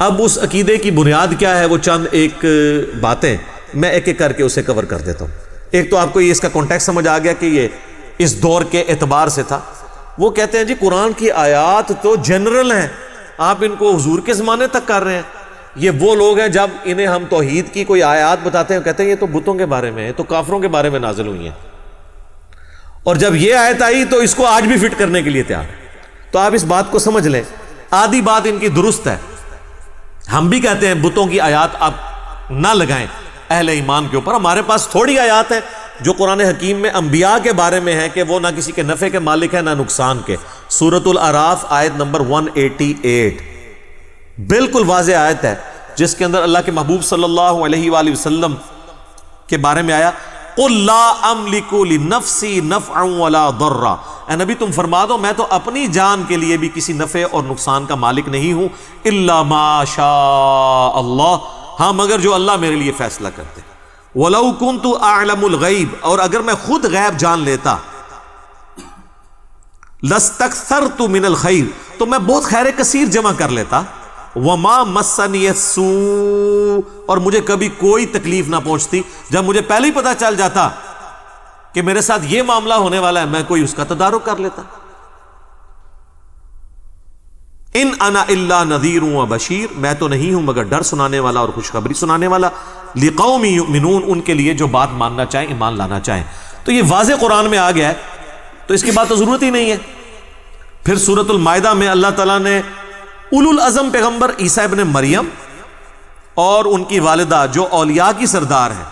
اب اس عقیدے کی بنیاد کیا ہے، وہ چند ایک باتیں میں ایک ایک کر کے اسے کور کر دیتا ہوں۔ ایک تو آپ کو یہ اس کا کانٹیکسٹ سمجھ آ گیا کہ یہ اس دور کے اعتبار سے تھا۔ وہ کہتے ہیں جی قرآن کی آیات تو جنرل ہیں، آپ ان کو حضور کے زمانے تک کر رہے ہیں۔ یہ وہ لوگ ہیں جب انہیں ہم توحید کی کوئی آیات بتاتے ہیں کہتے ہیں یہ تو بتوں کے بارے میں ہے، تو کافروں کے بارے میں نازل ہوئی ہیں، اور جب یہ آیت آئی تو اس کو آج بھی فٹ کرنے کے لیے تیار ہے۔ تو آپ اس بات کو سمجھ لیں، آدھی بات ان کی درست ہے، ہم بھی کہتے ہیں بتوں کی آیات آپ نہ لگائیں اہل ایمان کے اوپر۔ ہمارے پاس تھوڑی آیات ہیں جو قرآن حکیم میں انبیاء کے بارے میں ہیں کہ وہ نہ کسی کے نفع کے مالک ہیں نہ نقصان کے۔ سورۃ الاعراف آیت نمبر 188 بالکل واضح آیت ہے جس کے اندر اللہ کے محبوب صلی اللہ علیہ وآلہ وسلم کے بارے میں آیا قُلْ لَا أَمْلِكُ لِنَفْسِي نَفْعًا وَلَا ضَرًّا، اے نبی تم فرما دو میں تو اپنی جان کے لیے بھی کسی نفع اور نقصان کا مالک نہیں ہوں، إِلَّا مَا شَاءَ اللَّهُ، ہاں مگر جو اللہ میرے لیے فیصلہ کرتے۔ وَلَوْ كُنْتُ أَعْلَمُ الْغَيْبَ، اور اگر میں خود غیب جان لیتا، لَاسْتَكْثَرْتُ مِنَ الْخَيْرِ، تو میں بہت خیر کثیر جمع کر لیتا۔ وَمَا مَسَّنِيَ السُّوءُ، اور مجھے کبھی کوئی تکلیف نہ پہنچتی۔ جب مجھے پہلے ہی پتا چل جاتا کہ میرے ساتھ یہ معاملہ ہونے والا ہے میں کوئی اس کا تدارک کر لیتا۔ ان انا الا نذیر و بشیر، میں تو نہیں ہوں مگر ڈر سنانے والا اور خوشخبری سنانے والا، لقوم یؤمنون، ان کے لیے جو بات ماننا چاہیں ایمان لانا چاہیں۔ تو یہ واضح قرآن میں آ گیا ہے تو اس کی بات تو ضرورت ہی نہیں ہے۔ پھر سورۃ المائدہ میں اللہ تعالیٰ نے اولو العزم پیغمبر عیسیٰ ابن مریم اور ان کی والدہ جو اولیاء کی سردار ہیں،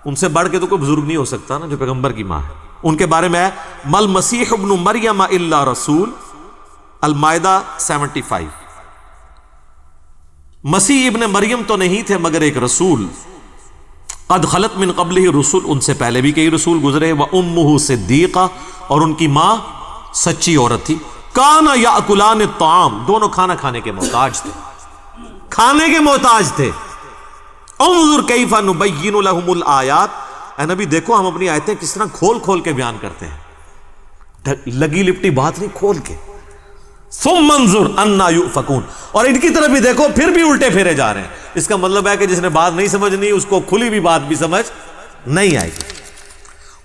ان سے بڑھ کے تو کوئی بزرگ نہیں ہو سکتا نا جو پیغمبر کی ماں ہے، ان کے بارے میں ہے مل مسیح ابن مریم الا رسول، المائدہ 75۔ مسیح ابن مریم تو نہیں تھے مگر ایک رسول، قد خلت من قبلہ رسول، ان سے پہلے بھی کئی رسول گزرے، وامہ صدیقہ، اور ان کی ماں سچی عورت تھی، کانا یاکلان الطعام، دونوں کھانا کھانے کے محتاج تھے، کھانے کے محتاج تھے۔ انظر کیف نبین لہم الآیات، اے نبی دیکھو ہم اپنی آیتیں کس طرح کھول کھول کے بیان کرتے ہیں، لگی لپٹی بات نہیں، کھول کے۔ ثم انظر انا یؤفکون، اور ان کی طرف بھی دیکھو پھر بھی الٹے پھیرے جا رہے ہیں۔ اس کا مطلب ہے کہ جس نے بات نہیں سمجھنی اس کو کھلی بھی بات بھی سمجھ نہیں آئے گی۔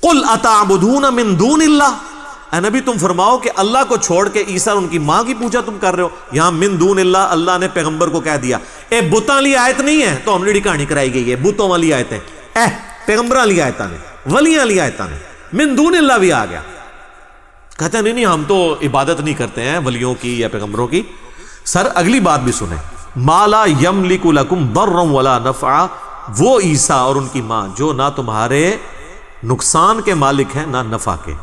قل اتعبدون من دون اللہ، اے نبی تم فرماؤ کہ اللہ کو چھوڑ کے عیسیٰ اور ان کی ماں کی پوجا تم کر رہے ہو۔ یہاں من دون اللہ، اللہ نے پیغمبر کو کہہ دیا اے بتاں والی آیت نہیں ہے تو ہم نے کہانی کرائی گئی ہے، بتوں والی آیتیں، اے پیغمبراں والی آیتاں نے، ولیاں والی آیتاں نے، من دون اللہ بھی آ گیا۔ کہتے ہیں نہیں ہم تو عبادت نہیں کرتے ہیں ولیوں کی یا پیغمبروں کی۔ سر اگلی بات بھی سنیں، ما لا یملک لکم ضرا ولا نفعا، وہ عیسیٰ اور ان کی ماں جو نہ تمہارے نقصان کے مالک ہیں نہ نفع کے۔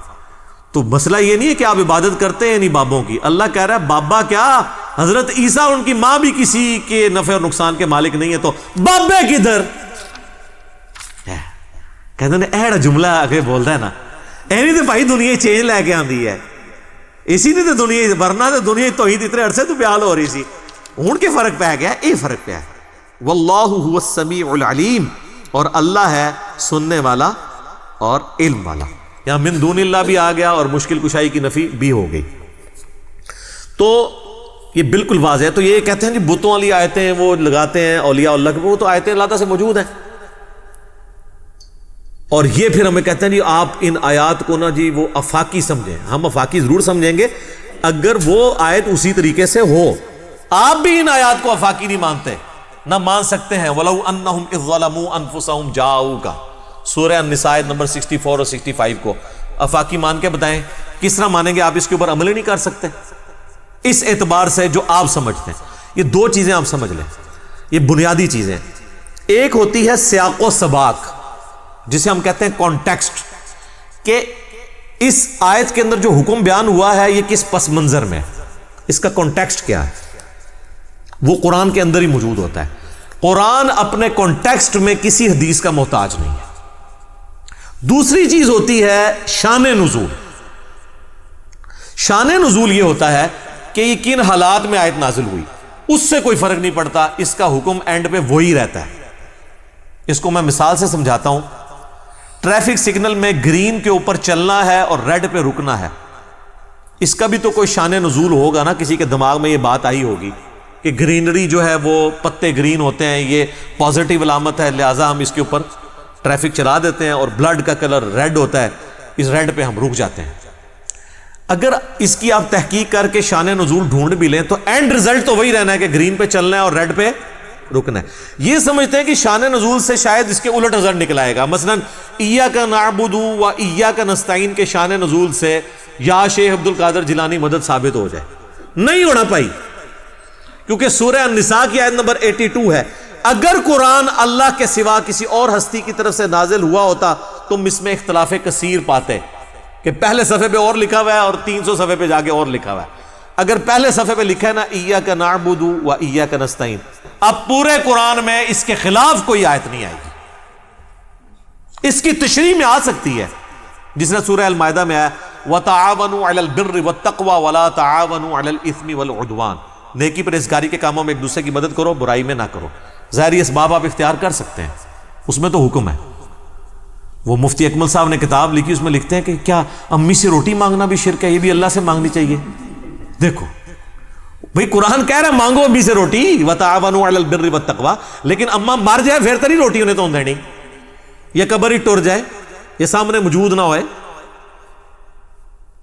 تو مسئلہ یہ نہیں ہے کہ آپ عبادت کرتے ہیں نہیں بابوں کی، اللہ کہہ رہا ہے بابا کیا، حضرت عیسیٰ اور ان کی ماں بھی کسی کے نفع اور نقصان کے مالک نہیں ہے، تو بابے کدھر؟ کہتے ہیں ایڑا جملہ آگے بول رہا ہے نا، اینی تو بھائی دنیا چینج لے کے آندی ہے، اسی نے تو دنیا ورنہ تو دنیا توحید اتنے عرصے تو بیال ہو رہی سی، ہون کے فرق پہ گیا، یہ فرق پہ ہے۔ واللہ هو السمیع العلیم، اور اللہ ہے سننے والا اور علم والا۔ یہاں من دون اللہ بھی آ گیا اور مشکل کشائی کی نفی بھی ہو گئی، تو یہ بالکل واضح ہے۔ تو یہ کہتے ہیں جی بتوں والی آیتیں وہ لگاتے ہیں اولیاء اللہ کے، وہ تو آیتیں اللہ تعالیٰ سے موجود ہیں، اور یہ پھر ہمیں کہتے ہیں جی آپ ان آیات کو نا جی وہ افاقی سمجھیں۔ ہم افاقی ضرور سمجھیں گے اگر وہ آیت اسی طریقے سے ہو۔ آپ بھی ان آیات کو افاقی نہیں مانتے، نہ مان سکتے ہیں۔ وَلَوْ أَنَّهُمْ إِذْ ظَلَمُوا أَنفُسَهُمْ جَاءُوكَ، سورہ النساء نمبر 64 اور 65 کو افاقی مان کے بتائیں کس طرح مانیں گے؟ آپ اس کے اوپر عمل ہی نہیں کر سکتے۔ اس اعتبار سے جو آپ سمجھتے ہیں، یہ دو چیزیں آپ سمجھ لیں، یہ بنیادی چیزیں۔ ایک ہوتی ہے سیاق و سباق، جسے ہم کہتے ہیں کانٹیکسٹ، کہ اس آیت کے اندر جو حکم بیان ہوا ہے یہ کس پس منظر میں، اس کا کانٹیکسٹ کیا ہے، وہ قرآن کے اندر ہی موجود ہوتا ہے۔ قرآن اپنے کانٹیکسٹ میں کسی حدیث کا محتاج نہیں ہے۔ دوسری چیز ہوتی ہے شان نزول۔ شان نزول یہ ہوتا ہے کہ یہ کن حالات میں آیت نازل ہوئی، اس سے کوئی فرق نہیں پڑتا، اس کا حکم اینڈ پہ وہی رہتا ہے۔ اس کو میں مثال سے سمجھاتا ہوں۔ ٹریفک سگنل میں گرین کے اوپر چلنا ہے اور ریڈ پہ رکنا ہے، اس کا بھی تو کوئی شان نزول ہوگا نا، کسی کے دماغ میں یہ بات آئی ہوگی کہ گرینری جو ہے وہ پتے گرین ہوتے ہیں، یہ پازیٹیو علامت ہے، لہٰذا ہم اس کے اوپر ٹریفک چلا دیتے ہیں، اور بلڈ کا کلر ریڈ ہوتا ہے، اس ریڈ پہ ہم رک جاتے ہیں۔ اگر اس کی آپ تحقیق کر کے شان نزول ڈھونڈ بھی لیں تو اینڈ رزلٹ تو وہی رہنا ہے کہ گرین پہ چلنا ہے اور ریڈ پہ رکنا ہے۔ یہ سمجھتے ہیں کہ شان نزول سے شاید اس کے الٹ رزلٹ نکل آئے گا، مثلا ایاک نعبد و ایاک نستعین کے شان نزول سے یا شیخ عبد القادر جیلانی مدد ثابت ہو جائے، نہیں ہونا پائی، کیونکہ سورہ النساء کی آیت نمبر 82 ہے، اگر قرآن اللہ کے سوا کسی اور ہستی کی طرف سے نازل ہوا ہوتا تم اس میں اختلاف کثیر پاتے کہ پہلے صفحے پہ اور لکھا ہوا ہے اور 300 صفحے پہ جا کے اور لکھا ہوا ہے۔ اگر پہلے صفحے پہ لکھا ہے نا ایاک نعبد و ایاک نستعین، اب پورے قرآن میں اس کے خلاف کوئی آیت نہیں آئے گی، اس کی تشریح میں آ سکتی ہے، جس نے سورہ المائدہ میں آیا وَتَعَاوَنُوا عَلَى الْبِرِّ وَالتَّقْوَى وَلَا تَعَاوَنُوا عَلَى الْإِثْمِ وَالْعُدْوَانِ، نیکی پرہیزگاری کے کاموں میں ایک دوسرے کی مدد کرو، برائی میں نہ کرو۔ ظاہری اسباب آپ اختیار کر سکتے ہیں، اس میں تو حکم ہے۔ وہ مفتی اکمل صاحب نے کتاب لکھی، اس میں لکھتے ہیں کہ کیا امی سے روٹی مانگنا بھی شرک ہے؟ یہ بھی اللہ سے مانگنی چاہیے۔ دیکھو بھئی قرآن کہہ رہا ہے مانگو امی سے روٹی، وَتَعَاوَنُوا عَلَى الْبِرِّ وَالتَّقْوَى، لیکن اماں مر جائے پھر تری روٹی انہیں تو دینی، یا قبر ہی ٹر جائے، یہ سامنے موجود نہ ہوئے۔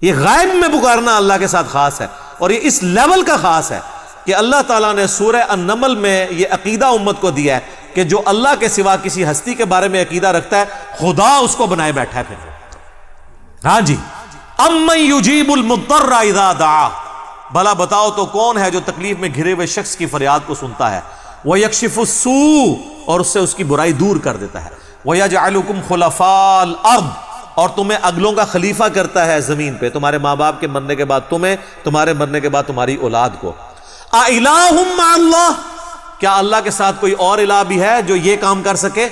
یہ غائب میں پکارنا اللہ کے ساتھ خاص ہے، اور یہ اس لیول کا خاص ہے کہ اللہ تعالیٰ نے سورہ النمل میں یہ عقیدہ امت کو دیا ہے کہ جو اللہ کے سوا کسی ہستی کے بارے میں عقیدہ رکھتا ہے خدا اس کو بنائے بیٹھا ہے۔ پھر ہاں جی، امن یجیب المضطر اذا دعا، بھلا بتاؤ تو کون ہے جو تکلیف میں گھرے ہوئے شخص کی فریاد کو سنتا ہے، وَيَكْشِفُ السُّوءَ، اور اس سے اس کی برائی دور کر دیتا ہے، وَيَجْعَلُكُمْ خُلَفَاءَ الْأَرْضِ، اور تمہیں اگلوں کا خلیفہ کرتا ہے زمین پہ، تمہارے ماں باپ کے مرنے کے بعد تمہیں، تمہارے مرنے کے بعد تمہاری اولاد کو۔ اِلَٰهٌ مَّعَ اللَّهِ، کیا اللہ کے ساتھ کوئی اور الہ بھی ہے جو یہ کام کر سکے؟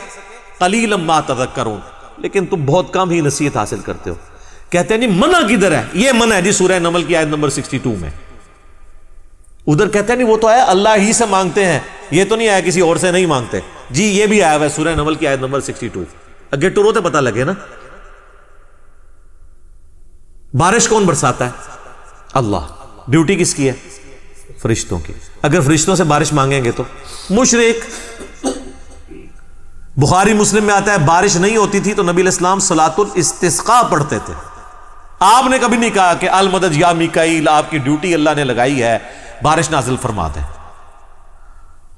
قَلِيلًا مَّا تَذَكَّرُونَ، لیکن تم بہت کم ہی نصیحت حاصل کرتے ہو۔ کہتے ہیں نہیں منع کدھر ہے؟ یہ منع ہے جی سورہ نمل کی آیت نمبر 62 میں۔ ادھر کہتے ہیں نہیں وہ تو ہے اللہ ہی سے مانگتے ہیں، یہ تو نہیں آیا کسی اور سے نہیں مانگتے، جی یہ بھی آیا ہوا ہے سورہ نمل کی آیت نمبر 62۔ اگے ٹرو تو پتہ لگے نا۔ بارش کون برساتا ہے؟ اللہ۔ ڈیوٹی کس کی ہے؟ فرشتوں کی۔ اگر فرشتوں سے بارش مانگیں گے تو مشرک۔ بخاری مسلم میں آتا ہے بارش نہیں ہوتی تھی تو نبی علیہ السلام صلاۃ الاستسقاء پڑھتے تھے، آپ نے کبھی نہیں کہا کہ المدد یا میکائیل، آپ کی ڈیوٹی اللہ نے لگائی ہے بارش نازل فرما دیں،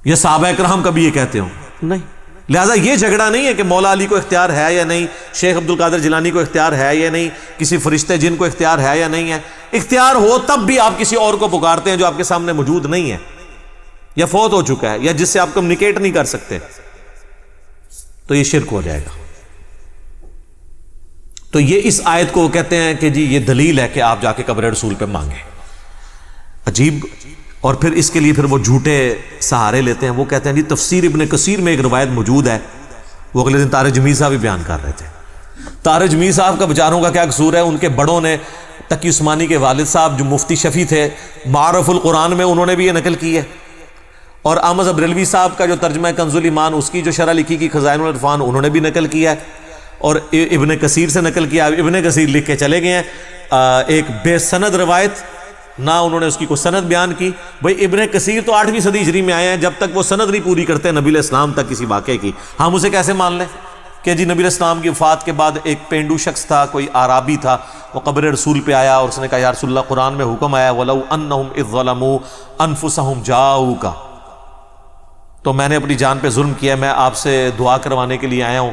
یہ صحابہ کرام کبھی یہ کہتے ہوں؟ نہیں۔ لہٰذا یہ جھگڑا نہیں ہے کہ مولا علی کو اختیار ہے یا نہیں، شیخ عبد القادر جیلانی کو اختیار ہے یا نہیں، کسی فرشتے جن کو اختیار ہے یا نہیں ہے۔ اختیار ہو تب بھی آپ کسی اور کو پکارتے ہیں جو آپ کے سامنے موجود نہیں ہے یا فوت ہو چکا ہے یا جس سے آپ کمیونیکیٹ نہیں کر سکتے، تو یہ شرک ہو جائے گا۔ تو یہ اس آیت کو کہتے ہیں کہ جی یہ دلیل ہے کہ آپ جا کے قبر رسول پہ مانگیں۔ عجیب۔ اور پھر اس کے لیے پھر وہ جھوٹے سہارے لیتے ہیں، وہ کہتے ہیں جی تفسیر ابن کثیر میں ایک روایت موجود ہے، وہ اگلے دن طارق جمیل صاحب بھی بیان کر رہے تھے۔ طارق جمیل صاحب کا بیچاروں کا کیا قصور ہے؟ ان کے بڑوں نے، تقی عثمانی کے والد صاحب جو مفتی شفیع تھے، معارف القرآن میں انہوں نے بھی یہ نقل کی ہے، اور احمد بریلوی صاحب کا جو ترجمہ کنز الایمان اس کی جو شرح لکھی کی خزائن العرفان انہوں نے بھی نقل کیا ہے، اور ابن کثیر سے نقل کیا۔ ابن کثیر لکھ کے چلے گئے ہیں ایک بے سند روایت، نہ انہوں نے اس کی کوئی سند بیان کی۔ بھئی ابن کثیر تو 8ویں صدی ہجری میں آئے ہیں، جب تک وہ سند نہیں پوری کرتے نبی علیہ السلام تک کسی واقعے کی، ہم اسے کیسے مان لیں کہ جی نبی علیہ السلام کی وفات کے بعد ایک پینڈو شخص تھا، کوئی اعرابی تھا، وہ قبر رسول پہ آیا اور اس نے کہا یا رسول اللہ قرآن میں حکم آیا وَلَوْ أَنَّهُمْ إِذْ ظَلَمُوا أَنفُسَهُمْ جَاءُوكَ، تو میں نے اپنی جان پہ ظلم کیا، میں آپ سے دعا کروانے کے لیے آیا ہوں۔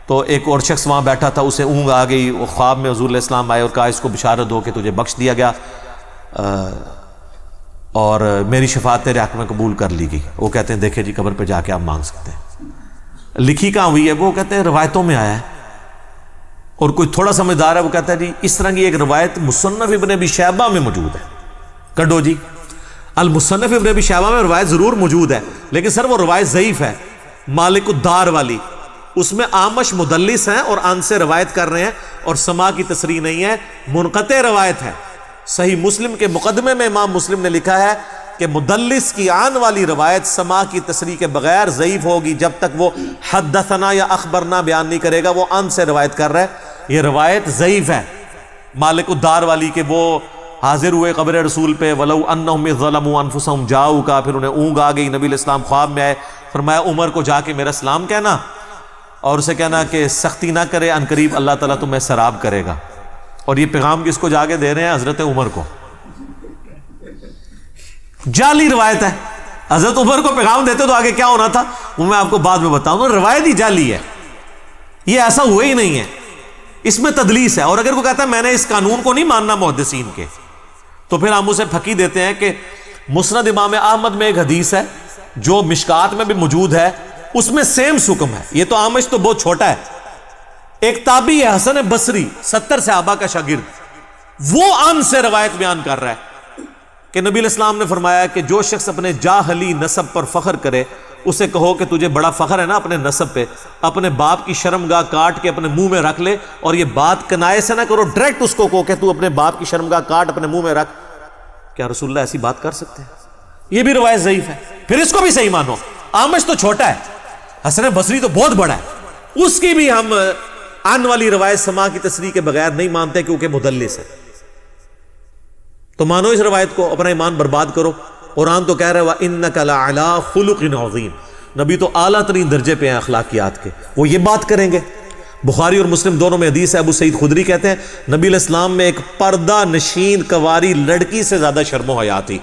تو ایک اور شخص وہاں بیٹھا تھا، اسے اونگ آ گئی، وہ خواب میں حضور علیہ السلام آئے اور کہا اس کو بشارت دو کہ تجھے بخش دیا گیا اور میری شفاعت تیرے حق میں قبول کر لی گئی۔ وہ کہتے ہیں دیکھیں جی قبر پہ جا کے آپ مانگ سکتے ہیں۔ لکھی کہاں ہوئی ہے؟ وہ کہتے ہیں روایتوں میں آیا ہے، اور کوئی تھوڑا سمجھدار ہے وہ کہتا ہے جی اس طرح کی ایک روایت مصنف ابن ابی شیبہ میں موجود ہے۔ کڈو جی المصنف ابن ابی شیبہ میں روایت ضرور موجود ہے، لیکن سر وہ روایت ضعیف ہے، مالک الدار والی، اس میں آمش مدلس ہیں اور ان سے روایت کر رہے ہیں اور سما کی تصریح نہیں ہے، منقطع روایت ہے۔ صحیح مسلم کے مقدمے میں امام مسلم نے لکھا ہے کہ مدلس کی آن والی روایت سما کی تصریح کے بغیر ضعیف ہوگی جب تک وہ حدثنا یا اخبرنا بیان نہیں کرے گا، وہ ان سے روایت کر رہا ہے، یہ روایت ضعیف ہے مالک الدار والی کہ وہ حاضر ہوئے قبر رسول پہ، وَلَوْ أَنَّهُمْ إِذْ ظَلَمُوا أَنفُسَهُمْ جَاءُوكَ، پھر انہیں اونگ آ گئی، نبی علیہ السلام خواب میں آئے، فرمایا عمر کو جا کے میرا سلام کہنا اور اسے کہنا کہ سختی نہ کرے، ان قریب اللہ تعالیٰ تمہیں سراب کرے گا. اور یہ پیغام کس کو جا کے دے رہے ہیں؟ حضرت عمر کو. جعلی روایت ہے. حضرت عمر کو پیغام دیتے تو آگے کیا ہونا تھا وہ میں آپ کو بعد میں بتاؤں گا. روایت ہی جعلی ہے، یہ ایسا ہوا ہی نہیں ہے، اس میں تدلیس ہے. اور اگر کوئی کہتا ہے میں نے اس قانون کو نہیں ماننا محدثین کے، تو پھر ہم اسے پھکی دیتے ہیں کہ مسند امام احمد میں ایک حدیث ہے جو مشکات میں بھی موجود ہے، اس میں سیم حکم ہے. یہ تو آمش تو بہت چھوٹا ہے. ایک تابعی ہے حسن بصری، 70 صحابہ کا شاگرد، وہ ان سے روایت بیان کر رہا ہے کہ نبی علیہ السلام نے فرمایا کہ جو شخص اپنے جاہلی نسب پر فخر کرے اسے کہو کہ تجھے بڑا فخر ہے نا اپنے نسب پہ، اپنے باپ کی شرمگاہ کاٹ کے اپنے منہ میں رکھ لے، اور یہ بات کنائے سے نہ کرو، ڈائریکٹ اس کو کہو کہ تو اپنے باپ کی شرمگاہ کاٹ اپنے منہ میں رکھ. کیا رسول اللہ ایسی بات کر سکتے ہیں؟ یہ بھی روایت ضعیف ہے. پھر اس کو بھی صحیح مانو. آمش تو چھوٹا ہے، حسن بصری تو بہت بڑا ہے، اس کی بھی ہم آن والی روایت سما کی تصریح کے بغیر نہیں مانتے کیونکہ مدلس ہے. تو مانو اس روایت کو، اپنا ایمان برباد کرو. قرآن تو کہہ رہا ہے وَإِنَّكَ لَعَلَىٰ خُلُقٍ عَظِيمٍ، نبی تو اعلیٰ ترین درجے پہ ہیں اخلاقیات کے، وہ یہ بات کریں گے. بخاری اور مسلم دونوں میں حدیث ہے، ابو سعید خدری کہتے ہیں نبی علیہ السلام میں ایک پردہ نشین کنواری لڑکی سے زیادہ شرم و حیا تھی.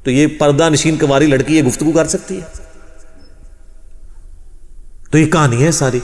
تو یہ پردہ نشین کنواری لڑکی یہ گفتگو کر سکتی ہے؟ تو یہ کہانی ہے ساری.